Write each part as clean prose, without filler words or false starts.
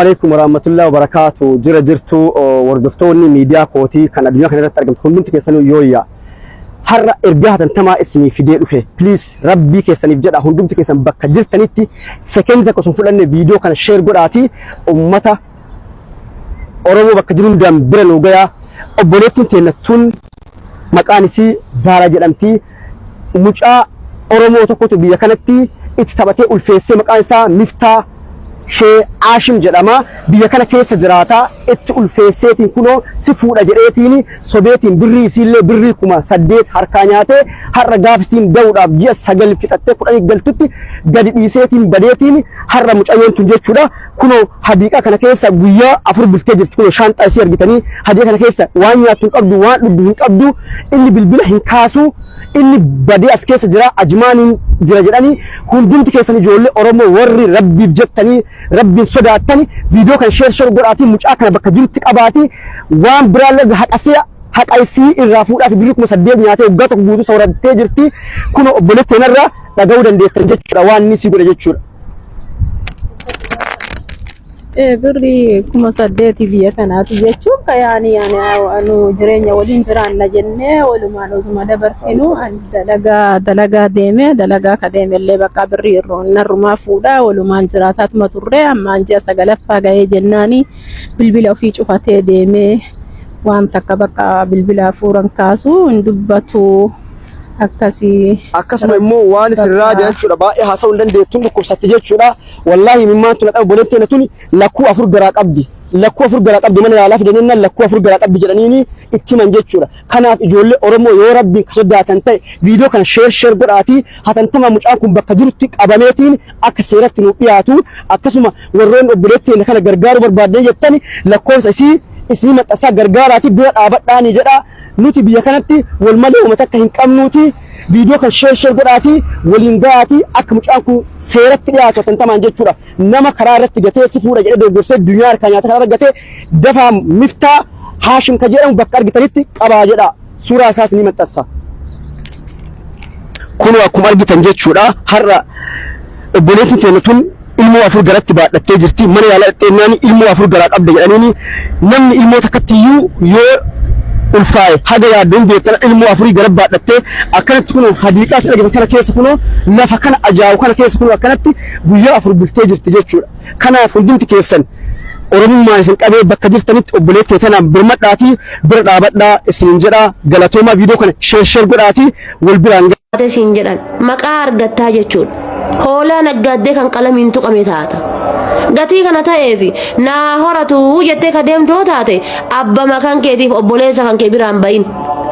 عليكم ورحمة الله وبركاته. جرتو وردفتوني ميديا كوتي كان الدنيا كانت ترجم كلهم تكسنوا يويا هرّا إرجعت انتما اسمي في دير فيه بليز ربي كيسني بجد هندوم تكسن بك جرتنيتي سكند كوسم فلان فيديو كان شير قراتي أمتا أورمو بك جرين دم برن وجايا أبولتين تنتون مكانسي زارا جرامتي مجا أورمو تكوت بيا كانتي اتثبتي الفيسي مكانسا مفتا شيء عاشم جرما بيكنا كيس جراتا اتقول فيسيتين كنو سفودا جريتيني صبيتين بري سيلة بري كما سديت حركانياته هر جافسين دورا بيا سجل في تتكون أي قلتتي قد بيسيتين بديتيني هر مش أيام تنجت شدا كنو حديقة كنا كيس ويا أفر بالتجر كنو شانت أسير جتني حديقة كنا كيس وانيا تنقبض وان تنقبض اللي بالبله هنكاسو اللي بدي أسكيس جرا أجماني جراني هندوم تكيسني جول أورمو وري ربي بجتني ربي صداتني فيديو كان شير قراتي مش أكنا بكجلتك أباتي وان برالج حق أيسي الرافود أكبريك مصدق نياتي وقتك بودو صورة تجرتي كنا بلت نرى تجاودا ديت تنجت روان نسي برجت شو بري كما صدقتي فيها كانت يجتشو يعني أنو جرينا ولين جران لجنة ولما نوزما دبرسينو دلقا دلقا كديمة اللي بقى بري الرما فودا ولما نجراتات ما ترى أما نجا سقلفها جاي جناني بالبلا في شوفته ديمة وان تكبقى بالبلا فوران كاسو ندبتو akkasuma immoo waan sirraa jechuudha baay'ee haasa'uu hin dandeettu dhukkubsatte jechuudha wallahi mimmaan tun dhabu boleetteena tun lakkuu afur garaa qabdi mana yaalaa fidaniina lakkuu afur garaa qabdi jedhaniini itti himan jechuudha kanaaf ijoollee oromoo yoo rabbiin ka sodaatan ta'e viidiyoo kana sheer godhaatii hatantama mucaan kun bakka jirutti qabameetiin akka seeratti nu dhiyaatu akkasuma warroonni obboleetteena kana gargaaruu barbaaddan jettani lakkoofsa isii maxxansaa gargaaraati bira dhaabadhaanii jedha nuti biyya kanatti wal malee uummata akka hin qabnuuti viidiyoo kan sheer godhaati waliin gaati akka mucaan kun seeratti dhiyaatu tantamaan jechuudha nama karaa irratti gatee si fuudha jedhee dogorsee dunyaa harkaa nyaata karaa gatee dafaa miftaa haashim ka jedhamu bakka argitanitti qabaa jedha suuraa isaas ni maxxansa kunoo akkuma argitan jechuudha har'a obboleettiin teenya tun ilmoo afur garatti baadhattee jirti mana yaalaa dhexxeennaani ilmoo afur garaa qabda jedhaniini namni ilmoo takkattiyyuu yoo ulfaaye haga yaaddoon beektan ilmoo afurii gara baadhattee akkanatti kunoo hadiiqaas dhaggeeffatan kana keessa kunoo lafa kana ajaa'ibu kana keessa kunoo akkanatti guyyaa afur bultee jirti jechuudha kanaaf hundumti keessan oromummaan isin qabee bakka jirtanitti obboleettee tanaan birmadhaatii bira dhaabadhaa isin jedhaa galatoomaa viidiyoo kana sheer godhaatii wal biraan isin jedhan maqaa argattaa jechuudha hoolaa naggaaddee kan qalamiin tuqame taata gatii kana ta'eefi naa horatu jettee ka deemtoo taate abba makan keetiif obboleessa kan kee biraan bayin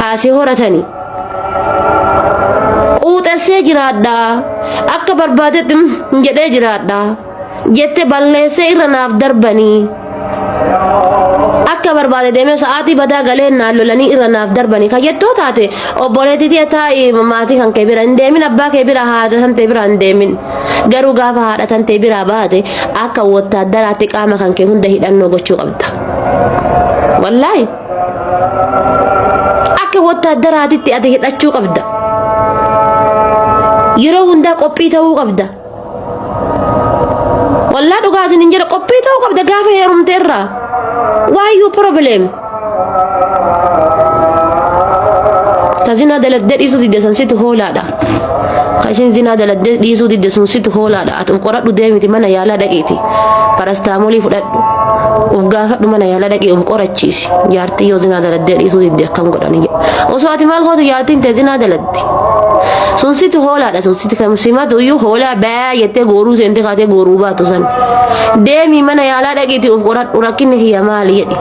haasi horatani quuxessee jiraadha akka barbaadetti jedhee jiraadha jette balleessee irra naaf darbanii akka barbaade deemee sa'aatii badaa galee naan lolanii irra naaf darbanii ka jettoo taate obboleettii taa'i maatii kan kee bira hin deemin abbaa kee bira haadha tantee bira hin deemin garuu gaafa haadha tantee bira baate akka wottaaddaraatti qaama kan kee hunda hidhannoo gochuu qabda wallaahi akka wottaaddaraatitti ati hidhachuu qabda yeroo hundaa qophii ta'uu qabda wallaahi dhugaa isin hin jedhe qophii ta'uu qabda gaafa heerumteerraa why you problem tazina daladde dhiisuu didde san sitti hoolaadha kashin zina daladde dhiisuu didde sun sitti hoolaadha atum qoradhu deemiti mana yaalaa dhaqiiti parastaamolii fudhadhu uf gaafadhu mana yaalaa dhaqii uf qorachiisi jaartii yoo zina daladde dhiisuu didde akkam godhani osoo ati maal gootu jaartiin tee zina daladde sun sitti hoolaadha sun sitti kam simatu iyyuu hoolaa baa jettee gooruu seente kaatee gooruu baatu san deemii mana yaalaa dhaqiiti uf qoradhu rakkinni kiyya maali jedhi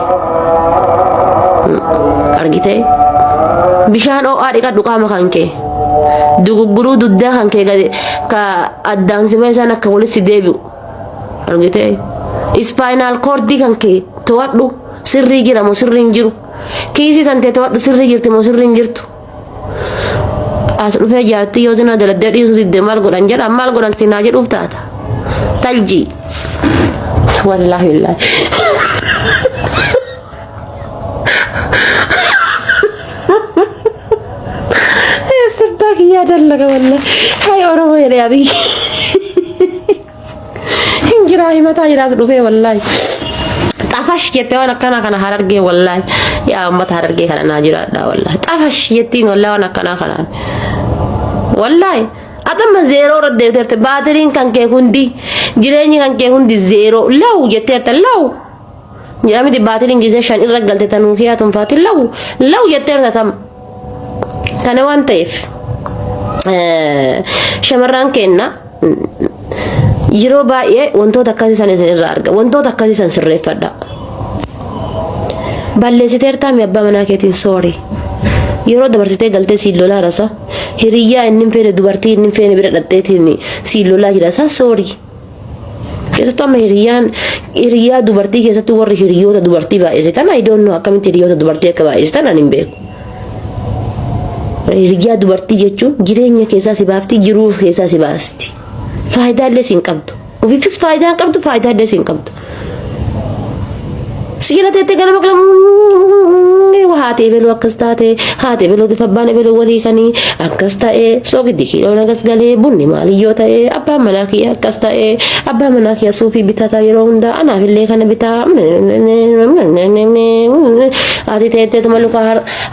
argitee bishaan ho'aa dhiqadhu qaama kan kee dugugguruu duddaa kan kee gade ka addaan sima isaan akka walitti deebi'u argitee spinal cord kan kee to'adhu sirrii jira moo sirrii hin jiru kiisii tantee to'adhu sirrii jirti moo sirrii hin jirtu as dhufee jaartii yoo zina daladdee dhiisuu didde maal godhan jedha maal godhan sinaa jedhuuf taata taljii wallaahi billaahi يا دلك والله هاي أوروبا يا أبي إنجراهي ما تاجرات دوبي والله طفش يتي وانا كان هررجي والله يا أمت هررجي كان ناجرة دا والله طفش يتي والله وانا كان والله أتم زيرو رد ديرت باترين كان كي هندي جريني كان كي هندي زيرو لو يتيرت لو جرامي دي باترين جزء شان الرجال تتنوكيا تنفات لو يتيرت تم كان وان تيف شمران كنا yeroo baay'ee wantoota akkasii san irraa arga wantoota akkasii san sirreeffadha balleessiteertaa mi abbaa manaa keetiin soori yeroo dabarsitee galtee siin lolaa rasa hiriyyaa inni feene dubartii inni feene bira dhadheetiin siin lolaa jira isaa soori keessattuu amma hiriyyaa dubartii keessatti warri hiriyoota dubartii baay'isitan I don't know akkamitti hiriyoota dubartii akka baay'isitan ani hin beeku hiriyyaa dubartii jechuun jireenya keessaa si baafti jiruu keessaa si baasti فايدة اللي سينقبض وفي فيس فايدة قبض فايدة اللي سينقبض سيرة تتكلم مكلم وهاتي بلو أكستاتي هاتي بلو دفباني بلو ولي خني أكستا سوق ديكي لو نقص قالي بني ماليوتا أبا مناكي أكستا أبا مناكي صوفي بتاتا يروندا أنا في اللي خنا بتا هاتي تيتي تملو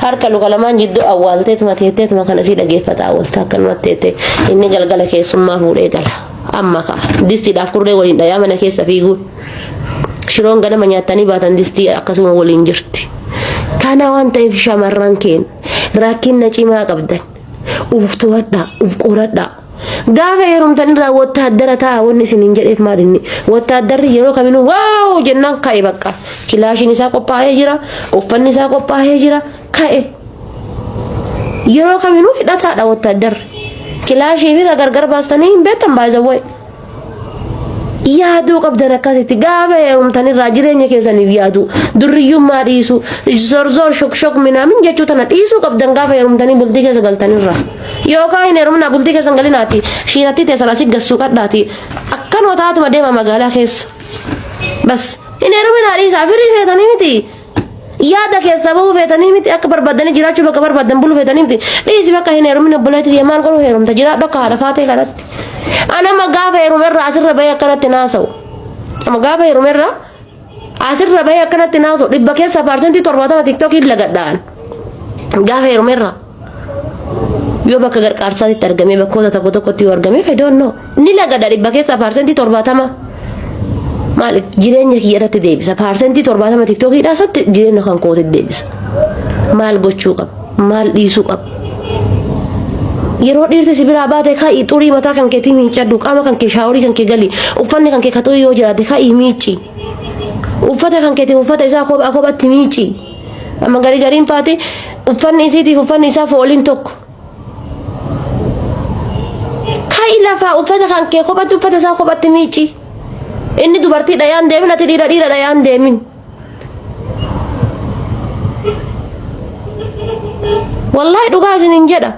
هر كلو كلمان جدو أول تيتما تيتي تما كان سيدا جيفتا أول تاكن وتيتي إني قلقلا كيس ما هو رجلا أما كا ديستي دافكور ده ولين دايما أنا كيس فيقول شلون قال ما نياتني باتن ديستي أقسم ولين جرتي كان وان تيف شمران كين راكين نجي ما قبضن وفتودا وفقوردا gaafa heerumtan irraa wattaaddara ta'a wanni isiniin jedheef maalinni wattaaddarri yeroo kaminuu waaw jennaan ka'e bakka kilaashiin isaa qophaa'ee jira uffanni isaa qophaa'ee jira ka'e yeroo kaminuu hidhataadha wattaaddarri kilaashii fi gargar baastanii hin beektan baay'ee yaaduu qabdan akkasitti gaafa heerumtan irraa jireenya keessaniif yaadu durriyyummaa dhiisu zorzor shok minaamin jechuu tana dhiisuu qabdan gaafa heerumtanii bultii keessa galtanirraa yookaan heerumna bultii keessa galinaati shiinatti teessan asii gassuu qadhaati akkanuma taatuma deema magaalaa keessa bas hin heeruminaa dhiisaa firii feetanii miti yaada keessa bahuu feetanii miti akka barbaadanii jiraachuu bakka barbaadan buluu feetanii miti dhiisi bakka hin heerumina obboleetti deemaan godhuu heerumta jiraadhu akka haadha faatee kadhatti أنا ما قابه يرومر أسر ربيع كانت تناسو ما قابه يرومر أسر ربيع كانت تناسو لبكي سبارسنتي تربطة ما تيك توك إلا قدان قابه يرومر يو بك أجر كارساتي ترجمي بكودا تبغى كتير ورجمي I don't know نيلا قدر لبكي سبارسنتي تربطة ما مال جيرين يكيرة تديبس سبارسنتي تربطة ما تيك توك إلا سات جيرين نخان كوت تديبس مال بوشوك مال يسوك yeroo dhiirti sibira baate kai xurii mataa kan keetii miicadhu qaama kan kee shaaworii kan kee gali uffanni kan kee katuu yoo jiraate kai miici uffata kan keetii uffata isaa kophatti miici amma gariin faate uffanni isiitiif uffanni isaa fooliin tokko kai lafa uffata kan kee kophatti uffata isaa kophatti miici inni dubartii dhayaan deemin ati dhiira dhayaan deemin wallahi dhugaa isiniin jedha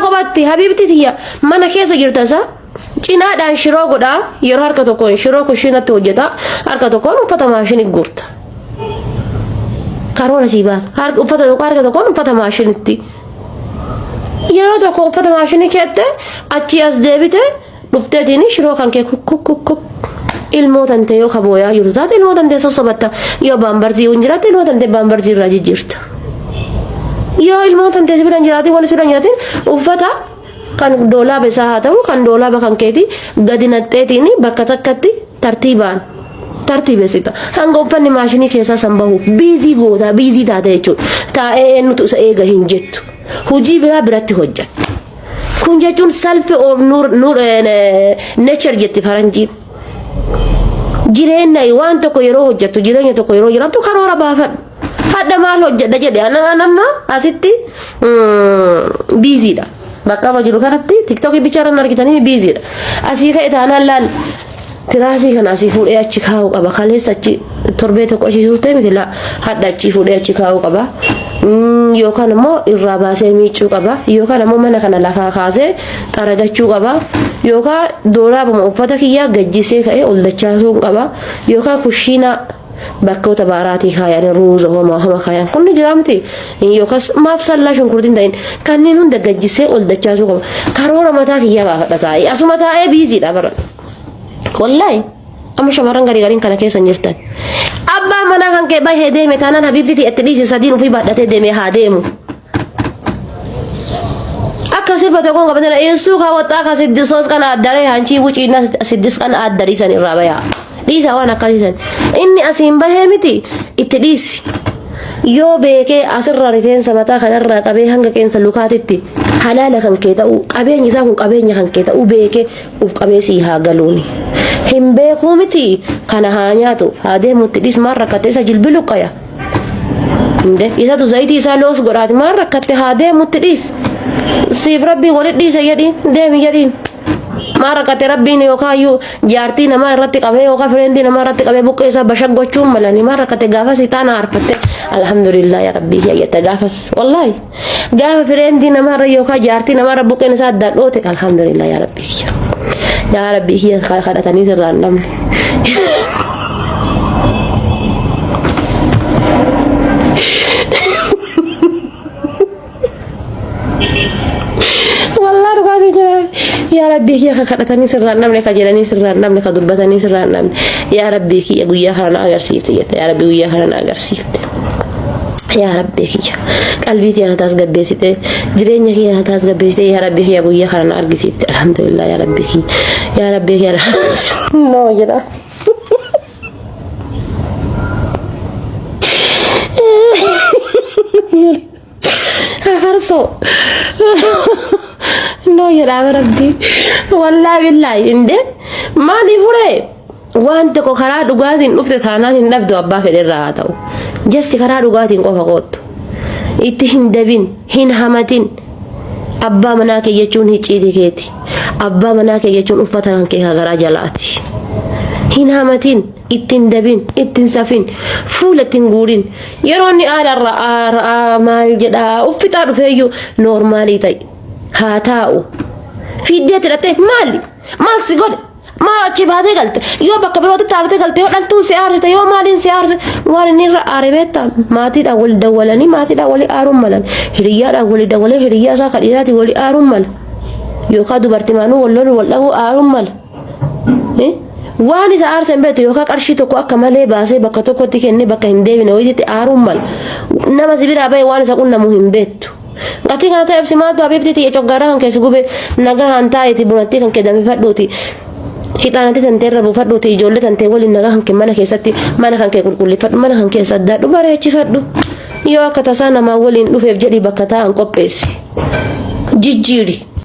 kophatti habibti tiya mana keessa jirtasa cinaadhaan shiroo godha yeroo harka tokkoon shiroo kushiinatti hojjeta harka tokkoon uffata maashinii gurta karoora si baata uffata tokko harka tokkoon uffata maashinitti yeroo tokko uffata maashinii keette achi as deebite dhufteetiin shiroo kan kee kukkuk ilmootan ta'e yoo kabooyaa jiru taate ilmootan ta'e sossobatta yoo baambarzii hin jiraate ilmootan ta'e baambarzii irraa jijjiirta yoo ilmootan ta'e sibiilaan jiraate wal sibiilaan jiraatiin uffata kan doolaaba isaa haa ta'u kan doolaaba kan keeti gadi naqxeetiin bakka takkatti tartiibessita hanga uffanni maashinii keessaa san bahuuf biizii goota biizii taate jechuudha taa'ee nuti isa eega hin jettu hojii biratti hojjetta kun jechuun self of nature jetti faranjiin jireenya waan tokko yeroo hojjettu jireenya tokko yeroo jiraattu karoora baafadhu hadda maal hojjedha jedhe anama asitti biiziidha bakka ma jiru kanatti tiktookii bichaaraan argitanii biiziidha asii ka'e taanaan laal tiraasii kana asii fuudhee achi kaa'uu qaba kaleessa achi torbee tokko asii suurtee miti laa hadda achi fuudhee achi kaa'uu qaba yookaan immoo irraa baasee miicuu qaba yookaan immoo mana kana lafaa kaasee xaragachuu qaba yookaan doolaabuma uffata kiyyaa gajjisee ka'ee ol dachaasuu qaba yookaan kushiinaa bakkoota baaraatii kaayan ruuza homa kaayan kun jiraamti yookaan maaf sallaa shunkurtiin ta'in kanneen hunda gajjisee ol dachaasuu qaba karoora mataa kiyyaa baafadha taa'ee asuma taa'ee biiziidha bara wallahi amma shamarran gariin kana keessa jirtan أبا منا كان كي باي هديمي تانا حبيبتي اتليسي سدين في بعد تديمي هاديمو أكثر بتكون قبلنا إنسوك وطاقة سدسوس كان أدري هنشي وش الناس سدس كان أدري سن الرابعة ليس وانا كذا إني أسيم بهمتي اتليسي يو بيكي أسر رتين سمتا كان الرقابي هنگا كين سلوكاتي حلالا كان كيتا وقابين يساكم قابين يكن كيتا وبيكي وقابي سيها قالوني هم بيكو متي كان هانياتو هذه متليس مرة كتيسا جلبلو قيا إذا تزايتي سالوس قرات مرة كتي هذه متليس سيف ربي ولدي سيدين ديمي يدين مرة كتي ربي نيوكايو جارتي نما رتي قبي يوكا فريندي نما رتي قبي بوكي سا بشق وچوم ملاني مرة كتي غافس تانا عرفت الحمد لله يا ربي هي يتغافس والله غاف فريندي نما ريوكا جارتي نما ربوكي نسا دلوتك الحمد لله يا ربي يا ربي هي خلتني سرانم والله رقاسي يا ربي هي خلتني سرانم لك جلني سرانم لك دربتني سرانم يا ربي هي قويا خلنا أغرسيفت يا ربي قويا خلنا أغرسيفت يا ربي هي قلبي أنا تاس قبيسيت جريني هي أنا تاس قبيسيت يا ربي هي قويا خلنا أغرسيفت الحمد لله يا ربي هي يا ربي هي نو جدا هرسو نو يا ربي والله بالله إنده ما دي فوري وانت كو خرا دغاتين نفت ثانان نبدو ابا فدراتو جست خرا دغاتين قف قوت اتهن دبين هن حمتين ابا مناك يچون هچيدي كيتي ابا مناك يچون افتا كي غرا جلاتي هن حمتين اتن دبين اتن سفين فولتين غورين يروني على الرا ما جدا افتا دفيو نورمالي تاي هاتاو في ديت رته مالي مال سيغود ما أجيبها قلت يو بكبرات تارته قلت يو دلتو سيارس يو مالين سيارس وارني عربيتا ما تيدا ول دولني ما تيدا ول آرم ملن هريا ول دولة هريا سا خديراتي ول آرم مل يو خدو برتمانو ولول وله آرم مل واني سأرسم بيت يو كارشي تكو أكمله باسه بكتو كتي كني بكهندي بنويدي آرم مل نما سبير أبي واني سأقول مهم بيت Gati kan tayo simato abibti ti echogarahan kay sugube nagahan tayo ti bunati kan kedami fadoti kita nanti tanterra bu fadoti ijolle tante wali nagahan ke mana kesatti mana kan ke kulkulli fad mana kan ke sadda du bare ci faddu yo akata sana ma wali du fef jadi bakata an kopesi jijjiri